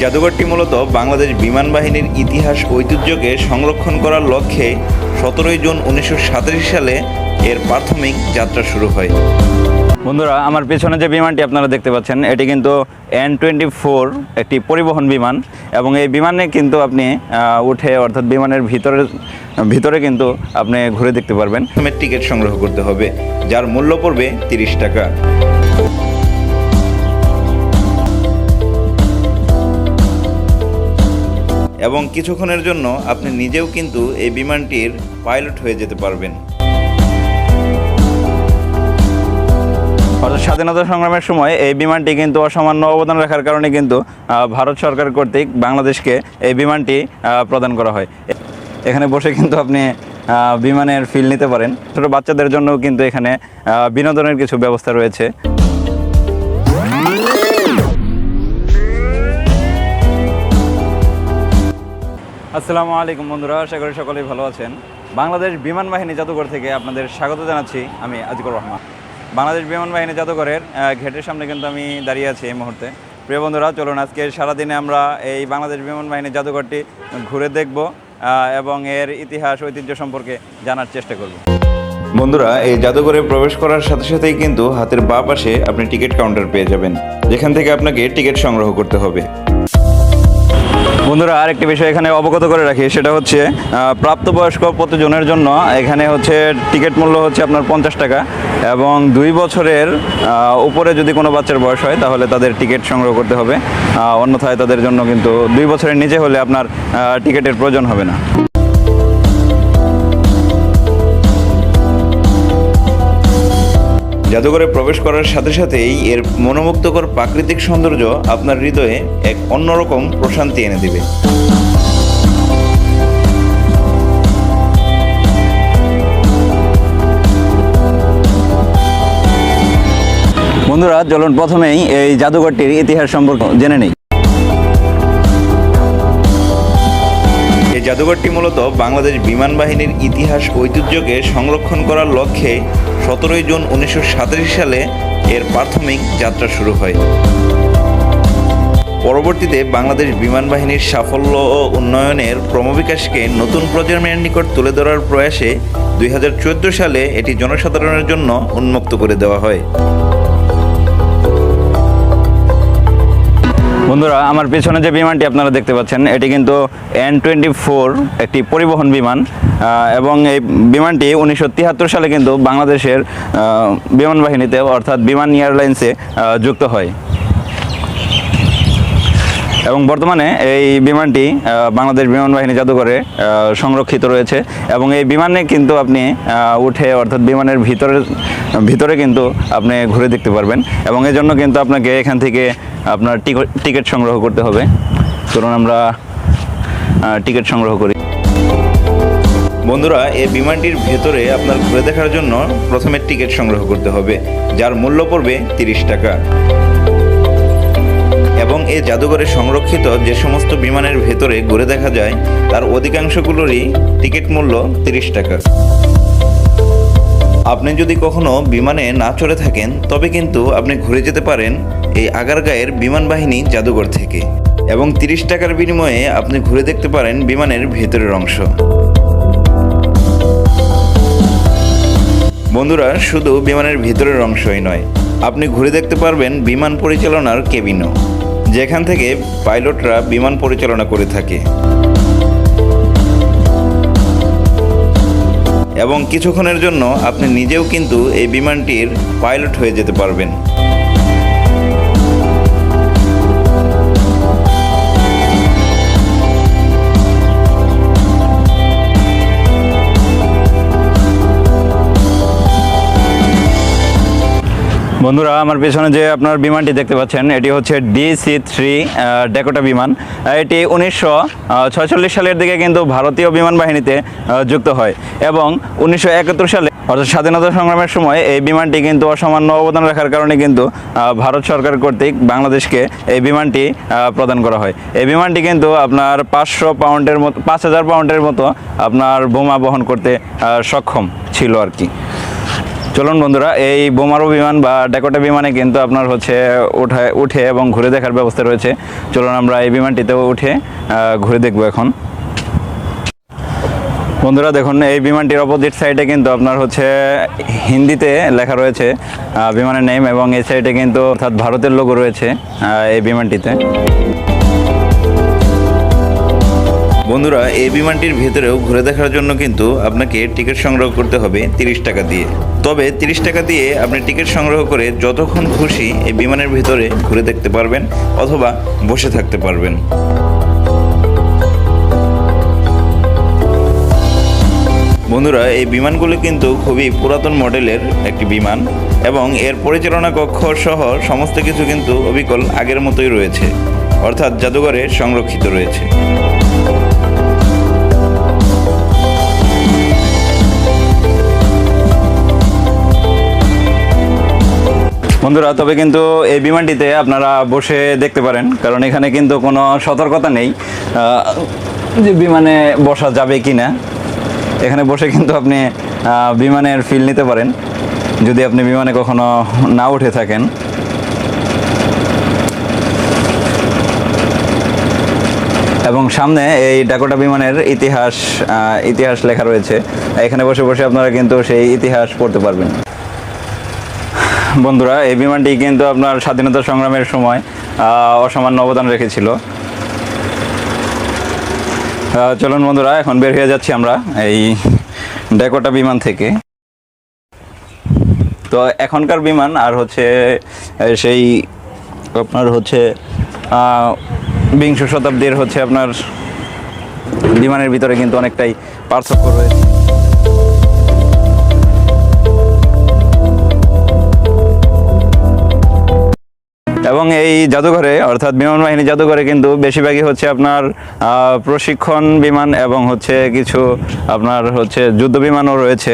জাদুঘরটি মূলত বাংলাদেশ বিমান বাহিনীর ইতিহাস ঐতিহ্যকে সংরক্ষণ করার লক্ষ্যে 17 জুন 1987 সালে এর প্রাথমিক যাত্রা শুরু হয়। বন্ধুরা, আমার পেছনে যে বিমানটি আপনারা দেখতে পাচ্ছেন এটি কিন্তু N-24 একটি পরিবহন বিমান এবং এই বিমানে কিন্তু আপনি উঠে অর্থাৎ বিমানের ভিতরে কিন্তু আপনি ঘুরে দেখতে পারবেন। টিকিট সংগ্রহ করতে হবে, যার মূল্য পড়বে 30 টাকা। এবং কিছুক্ষণের জন্য আপনি নিজেও কিন্তু এই বিমানটির পাইলট হয়ে যেতে পারবেন। অর্থাৎ স্বাধীনতা সংগ্রামের সময় এই বিমানটি কিন্তু অসামান্য অবদান রাখার কারণে কিন্তু ভারত সরকার কর্তৃক বাংলাদেশকে এই বিমানটি প্রদান করা হয়। এখানে বসে কিন্তু আপনি বিমানের ফিল নিতে পারেন। ছোটো বাচ্চাদের জন্য কিন্তু এখানে বিনোদনের কিছু ব্যবস্থা রয়েছে। আসসালামু আলাইকুম বন্ধুরা, আশা করি সকলেই ভালো আছেন। বাংলাদেশ বিমান বাহিনী জাদুঘর থেকে আপনাদের স্বাগত জানাচ্ছি। আমি আজিকুর রহমান। বাংলাদেশ বিমান বাহিনী জাদুঘরের গেটের সামনে কিন্তু আমি দাঁড়িয়ে আছি এই মুহূর্তে। প্রিয় বন্ধুরা, চলুন আজকে সারাদিনে আমরা এই বাংলাদেশ বিমান বাহিনী জাদুঘরটি ঘুরে দেখব এবং এর ইতিহাস ঐতিহ্য সম্পর্কে জানার চেষ্টা করব। বন্ধুরা, এই জাদুঘরে প্রবেশ করার সাথে সাথেই কিন্তু হাতের বাঁ পাশে আপনি টিকিট কাউন্টার পেয়ে যাবেন, যেখান থেকে আপনাকে টিকিট সংগ্রহ করতে হবে। বন্ধুরা, আরেকটি বিষয় এখানে অবগত করে রাখি, সেটা হচ্ছে প্রাপ্তবয়স্ক প্রতিজনের জন্য এখানে হচ্ছে টিকিট মূল্য হচ্ছে আপনার 50 টাকা এবং 2 বছরের উপরে যদি কোনো বাচ্চার বয়স হয় তাহলে তাদের টিকিট সংগ্রহ করতে হবে। অন্যথায় তাদের জন্য কিন্তু 2 বছরের নিচে হলে আপনার টিকিটের প্রয়োজন হবে না। জাদুঘরে প্রবেশ করার সাথে সাথেই এর মনোমুগ্ধকর প্রাকৃতিক সৌন্দর্য আপনার হৃদয়ে এক অন্যরকম প্রশান্তি এনে দিবে। বন্ধুরা, চলুন প্রথমেই এই জাদুঘরটির ইতিহাস সম্পর্কে জেনে নেই। এই জাদুঘরটি মূলত বাংলাদেশ বিমান বাহিনীর ইতিহাস ঐতিহ্যকে সংরক্ষণ করার লক্ষ্যে 17 জুন 1987 সালে এর প্রাথমিক যাত্রা শুরু হয়। পরবর্তীতে বাংলাদেশ বিমান বাহিনীর সাফল্য ও উন্নয়নের ক্রমবিকাশকে নতুন প্রজন্মের নিকট তুলে ধরার প্রয়াসে 2014 সালে এটি জনসাধারণের জন্য উন্মুক্ত করে দেওয়া হয়। বন্ধুরা, আমার পেছনে যে বিমানটি আপনারা দেখতে পাচ্ছেন এটি কিন্তু N-24 একটি পরিবহন বিমান এবং এই বিমানটি 1973 সালে কিন্তু বাংলাদেশের বিমান বাহিনীতে অর্থাৎ বিমান এয়ারলাইন্সে যুক্ত হয় এবং বর্তমানে এই বিমানটি বাংলাদেশ বিমান বাহিনী জাদুঘরে সংরক্ষিত রয়েছে এবং এই বিমানে কিন্তু আপনি উঠে অর্থাৎ বিমানের ভিতরে কিন্তু আপনি ঘুরে দেখতে পারবেন এবং এই জন্য কিন্তু আপনাকে এখান থেকে আপনার টিকিট সংগ্রহ করতে হবে। চলুন আমরা টিকিট সংগ্রহ করি। বন্ধুরা, এই বিমানটির ভেতরে আপনার ঘুরে দেখার জন্য প্রথমে টিকিট সংগ্রহ করতে হবে, যার মূল্য পড়বে 30 টাকা। এবং এই জাদুঘরে সংরক্ষিত যে সমস্ত বিমানের ভেতরে ঘুরে দেখা যায় তার অধিকাংশগুলোরই টিকিট মূল্য 30 টাকা। আপনি যদি কখনো বিমানে না চড়ে থাকেন তবে কিন্তু আপনি ঘুরে যেতে পারেন এই আগারগাঁয়ের বিমান বাহিনী জাদুঘর থেকে এবং 30 টাকার বিনিময়ে আপনি ঘুরে দেখতে পারেন বিমানের ভেতরের অংশ। বন্ধুরা, শুধু বিমানের ভিতরের অংশই নয়, আপনি ঘুরে দেখতে পারবেন বিমান পরিচালনার কেবিনও, যেখান থেকে পাইলটরা বিমান পরিচালনা করে থাকে এবং কিছুক্ষণের জন্য আপনি নিজেও কিন্তু এই বিমানটির পাইলট হয়ে যেতে পারবেন। বন্ধুরা, আমার পেছনে যে আপনার বিমানটি দেখতে পাচ্ছেন এটি হচ্ছে DC-3 ড্যাকোটা বিমান। এটি 1946 সালের দিকে কিন্তু ভারতীয় বিমান বাহিনীতে যুক্ত হয় এবং 1971 সালে অর্থাৎ স্বাধীনতা সংগ্রামের সময় এই বিমানটি কিন্তু অসামান্য অবদান রাখার কারণে কিন্তু ভারত সরকার কর্তৃক বাংলাদেশকে এই বিমানটি প্রদান করা হয়। এই বিমানটি কিন্তু আপনার 5000 পাউন্ডের মতো আপনার বোমা বহন করতে সক্ষম ছিল আর কি। চলুন বন্ধুরা, এই বোমারু বিমান বা ড্যাকোটা বিমানে কিন্তু আপনার হচ্ছে উঠে এবং ঘুরে দেখার ব্যবস্থা রয়েছে। চলুন আমরা এই বিমানটিতেও উঠে ঘুরে দেখবো এখন। বন্ধুরা দেখুন, এই বিমানটির অপোজিট সাইডে কিন্তু আপনার হচ্ছে হিন্দিতে লেখা রয়েছে বিমানের নেম, এবং এই সাইডে কিন্তু অর্থাৎ ভারতের লোগো রয়েছে এই বিমানটিতে। বন্ধুরা, এই বিমানটির ভেতরেও ঘুরে দেখার জন্য কিন্তু আপনাকে টিকিট সংগ্রহ করতে হবে 30 টাকা দিয়ে। তবে 30 টাকা দিয়ে আপনি টিকিট সংগ্রহ করে যতক্ষণ খুশি এই বিমানের ভিতরে ঘুরে দেখতে পারবেন অথবা বসে থাকতে পারবেন। বন্ধুরা, এই বিমানগুলো কিন্তু খুবই পুরাতন মডেলের একটি বিমান এবং এর পরিচালনা কক্ষ সহ সমস্ত কিছু কিন্তু অবিকল আগের মতোই রয়েছে, অর্থাৎ জাদুঘরে সংরক্ষিত রয়েছে। বন্ধুরা, তবে কিন্তু এই বিমানটিতে আপনারা বসে দেখতে পারেন, কারণ এখানে কিন্তু কোনো সতর্কতা নেই যে বিমানে বসা যাবে কি না। এখানে বসে কিন্তু আপনি বিমানের ফিল নিতে পারেন যদি আপনি বিমানে কখনো না উঠে থাকেন। এবং সামনে এই ডাকোটা বিমানের ইতিহাস লেখা রয়েছে। এখানে বসে বসে আপনারা কিন্তু সেই ইতিহাস পড়তে পারবেন। বন্ধুরা, এই বিমানটি কিন্তু আপনার স্বাধীনতা সংগ্রামের সময় অসামান্য অবদান রেখেছিল। চলুন বন্ধুরা, এখন বের হয়ে যাচ্ছি আমরা এই ড্যাকোটা বিমান থেকে। তো এখনকার বিমান আর হচ্ছে সেই আপনার হচ্ছে বিংশ শতাব্দীর হচ্ছে আপনার বিমানের ভিতরে কিন্তু অনেকটাই পার্থক্য রয়েছে। এবং এই জাদুঘরে অর্থাৎ বিমান বাহিনী জাদুঘরে কিন্তু বেশিরভাগই হচ্ছে আপনার প্রশিক্ষণ বিমান এবং হচ্ছে কিছু আপনার হচ্ছে যুদ্ধ বিমানও রয়েছে।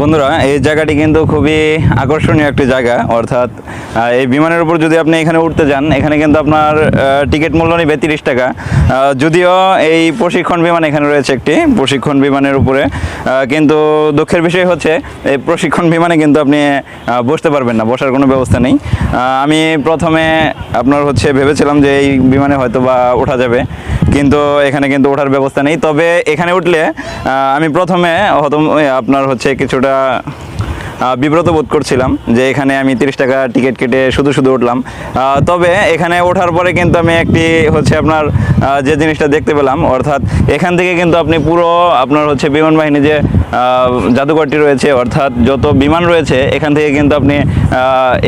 বন্ধুরা, এই জায়গাটি কিন্তু খুবই আকর্ষণীয় একটি জায়গা, অর্থাৎ এই বিমানের উপর যদি আপনি এখানে উঠতে যান, এখানে কিন্তু আপনার টিকিট মূল্য নেবে 30 টাকা। যদিও এই প্রশিক্ষণ বিমান এখানে রয়েছে একটি প্রশিক্ষণ বিমানের উপরে, কিন্তু দুঃখের বিষয় হচ্ছে এই প্রশিক্ষণ বিমানে কিন্তু আপনি বসতে পারবেন না, বসার কোনো ব্যবস্থা নেই। আমি প্রথমে আপনার হচ্ছে ভেবেছিলাম যে এই বিমানে হয়তো বা ওঠা যাবে, কিন্তু এখানে কিন্তু ওঠার ব্যবস্থা নেই। তবে এখানে উঠলে আমি প্রথমে আপনার হচ্ছে কিছুটা বিব্রত বোধ করছিলাম যে এখানে আমি 30 টাকা টিকিট কেটে শুধু উঠলাম। তবে এখানে ওঠার পরে কিন্তু আমি একটি হচ্ছে আপনার যে জিনিসটা দেখতে পেলাম, অর্থাৎ এখান থেকে কিন্তু আপনি পুরো আপনার হচ্ছে বিমান বাহিনী যে জাদুঘরটি রয়েছে, অর্থাৎ যত বিমান রয়েছে এখান থেকে কিন্তু আপনি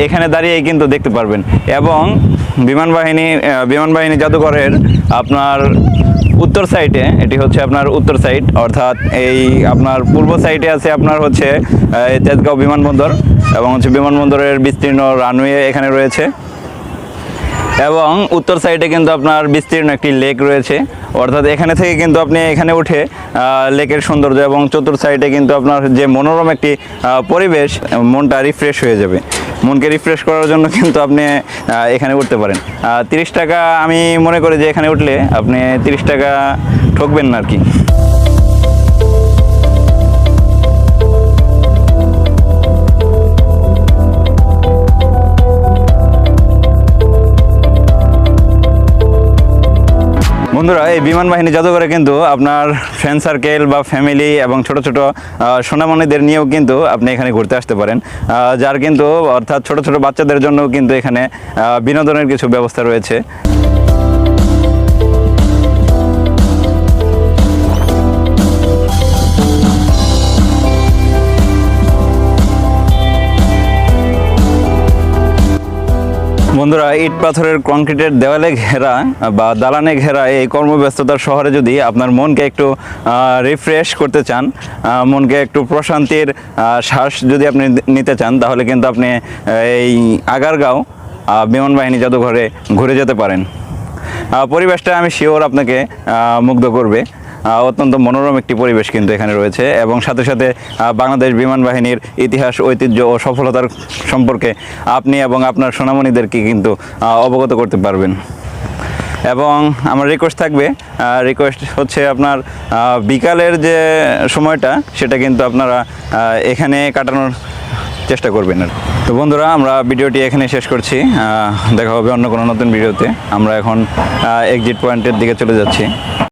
এখানে দাঁড়িয়েই কিন্তু দেখতে পারবেন। এবং বিমান বাহিনী জাদুঘরের আপনার উত্তর সাইডে, এটি হচ্ছে আপনার উত্তর সাইড, অর্থাৎ এই আপনার পূর্ব সাইডে আছে আপনার হচ্ছে তেজগাঁও বিমানবন্দর এবং হচ্ছে বিমানবন্দরের বিস্তীর্ণ রানওয়ে এখানে রয়েছে। এবং উত্তর সাইডে কিন্তু আপনার বিস্তীর্ণ একটি লেক রয়েছে, অর্থাৎ এখানে থেকে কিন্তু আপনি এখানে উঠে লেকের সৌন্দর্য এবং চতুর্থ সাইডে কিন্তু আপনার যে মনোরম একটি পরিবেশ, মনটা রিফ্রেশ হয়ে যাবে। মনকে রিফ্রেশ করার জন্য কিন্তু আপনি এখানে উঠতে পারেন। 30 টাকা আমি মনে করি যে এখানে উঠলে আপনি 30 টাকা ঠকবেন না আর কি। বন্ধুরা, এই বিমান বাহিনী জাদুঘরে কিন্তু আপনার ফ্রেন্ড সার্কেল বা ফ্যামিলি এবং ছোট ছোট সোনামণিদের নিয়েও কিন্তু আপনি এখানে ঘুরতে আসতে পারেন, যার কিন্তু অর্থাৎ ছোট ছোট বাচ্চাদের জন্য কিন্তু এখানে বিনোদনের কিছু ব্যবস্থা রয়েছে। বন্ধুরা, ইট পাথরের কংক্রিটের দেওয়ালে ঘেরা বা দালানে ঘেরা এই কর্মব্যস্ততার শহরে যদি আপনার মনকে একটু রিফ্রেশ করতে চান, মনকে একটু প্রশান্তির শ্বাস যদি আপনি নিতে চান, তাহলে কিন্তু আপনি এই আগারগাঁও বিমান বাহিনী জাদুঘরে ঘুরে যেতে পারেন। পরিবেশটা আমি শিওর আপনাকে মুগ্ধ করবে। অত্যন্ত মনোরম একটি পরিবেশ কিন্তু এখানে রয়েছে এবং সাথে সাথে বাংলাদেশ বিমান বাহিনীর ইতিহাস, ঐতিহ্য ও সফলতার সম্পর্কে আপনি এবং আপনার সোনামণিদেরকে কিন্তু অবগত করতে পারবেন। এবং আমার রিকোয়েস্ট হচ্ছে আপনার বিকালের যে সময়টা সেটা কিন্তু আপনারা এখানে কাটানোর চেষ্টা করবেন। তো বন্ধুরা, আমরা ভিডিওটি এখানে শেষ করছি। দেখা হবে অন্য কোনো নতুন ভিডিওতে। আমরা এখন এক্সিট পয়েন্টের দিকে চলে যাচ্ছি।